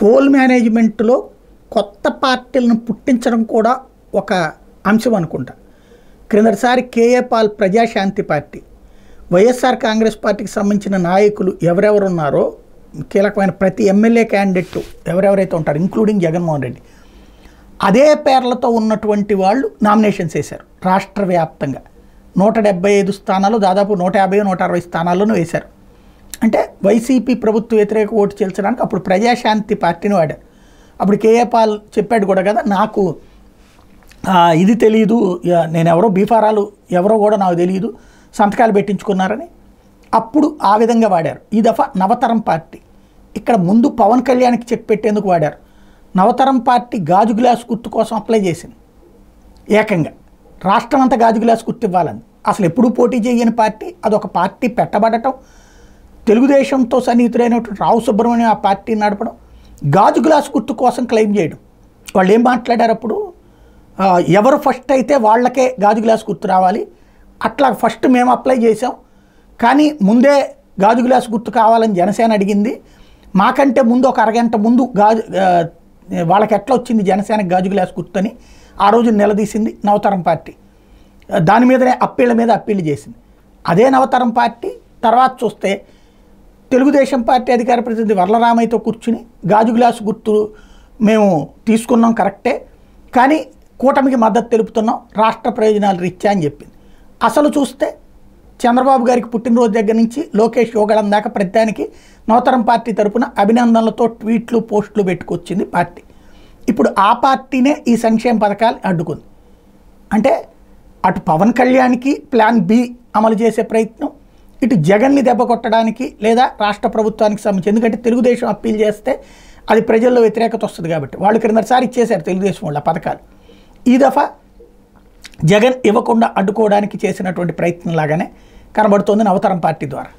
Pole మేనేజ్మెంట్లో కొత్త పార్టీలను పుట్టించడం కూడా ఒక అంశం అనుకుంటా. క్రిందటిసారి KA Paul Prajashanti party, YSR Congress పార్టీకి సంబంధించిన నాయకులు ఎవరెవరు ఉన్నారో కీలకమైన ప్రతి ఎమ్మెల్యే క్యాండిడేట్ ఎవరెవరైతే ఉంటారో ఇంక్లూడింగ్ జగన్మోహన్ రెడ్డి, అదే పేర్లతో ఉన్నటువంటి వాళ్ళు నామినేషన్స్ వేశారు. రాష్ట్ర వ్యాప్తంగా 175 స్థానాలు, దాదాపు 150-160 స్థానాల్లోనూ వేశారు. అంటే వైసీపీ ప్రభుత్వ వ్యతిరేక ఓటు చేల్చడానికి అప్పుడు ప్రజాశాంతి పార్టీని వాడారు. అప్పుడు కేఏ పాల్ చెప్పాడు కూడా కదా, నాకు ఇది తెలియదు, నేను ఎవరో బీఫారాలు ఎవరో కూడా నాకు తెలియదు, సంతకాలు పెట్టించుకున్నారని అప్పుడు ఆ విధంగా వాడారు. ఈ దఫా నవతరం పార్టీ ఇక్కడ ముందు పవన్ కళ్యాణ్కి చెక్ పెట్టేందుకు వాడారు. నవతరం పార్టీ గాజు గ్లాస్ గుర్తు కోసం అప్లై చేసింది. ఏకంగా రాష్ట్రం అంతా గాజు గ్లాస్ గుర్తు ఇవ్వాలని. అసలు ఎప్పుడూ పోటీ చేయని పార్టీ, అదొక పార్టీ పెట్టబడటం, తెలుగుదేశంతో సన్నిహితుడైనటువంటి రావు సుబ్రహ్మణ్యం ఆ పార్టీని నడపడం, గాజు గ్లాస్ గుర్తు కోసం క్లెయిమ్ చేయడం. వాళ్ళు ఏం మాట్లాడారు అప్పుడు, ఎవరు ఫస్ట్ అయితే వాళ్ళకే గాజు గ్లాస్ గుర్తు రావాలి, అట్లా ఫస్ట్ మేము అప్లై చేసాం, కానీ ముందే గాజు గ్లాస్ గుర్తు కావాలని జనసేన అడిగింది, మాకంటే ముందు ఒక అరగంట ముందు వాళ్ళకి ఎట్లా వచ్చింది జనసేనకి గాజు గ్లాస్ గుర్తు అని ఆ రోజు నిలదీసింది నవతరం పార్టీ. దాని మీదనే అప్పీళ్ళ మీద అప్పీళ్ళు చేసింది. అదే నవతరం పార్టీ తర్వాత చూస్తే తెలుగుదేశం పార్టీ అధికార ప్రతినిధి వర్లరామయ్యతో కూర్చుని గాజు గ్లాసు గుర్తు మేము తీసుకున్నాం కరెక్టే, కానీ కూటమికి మద్దతు తెలుపుతున్నాం రాష్ట్ర ప్రయోజనాలు రీత్యా అని చెప్పింది. అసలు చూస్తే చంద్రబాబు గారికి పుట్టినరోజు దగ్గర నుంచి లోకేష్ యోగడం దాకా ప్రతిదానికి నవతరం పార్టీ తరపున అభినందనలతో ట్వీట్లు పోస్టులు పెట్టుకొచ్చింది పార్టీ. ఇప్పుడు ఆ పార్టీనే ఈ సంక్షేమ పథకాలు అడ్డుకుంది. అంటే అటు పవన్ కళ్యాణ్కి ప్లాన్ బి అమలు చేసే ప్రయత్నం, ఇటు జగన్ని దెబ్బ కొట్టడానికి లేదా రాష్ట్ర ప్రభుత్వానికి సంబంధించి, ఎందుకంటే తెలుగుదేశం అప్పీల్ చేస్తే అది ప్రజల్లో వ్యతిరేకత వస్తుంది కాబట్టి వాళ్ళు క్రిందసారి ఇచ్చేశారు తెలుగుదేశం వాళ్ళు ఆ పథకాలు. ఈ దఫా జగన్ ఇవ్వకుండా అడ్డుకోవడానికి చేసినటువంటి ప్రయత్నం లాగానే కనబడుతోంది నవతరం పార్టీ ద్వారా.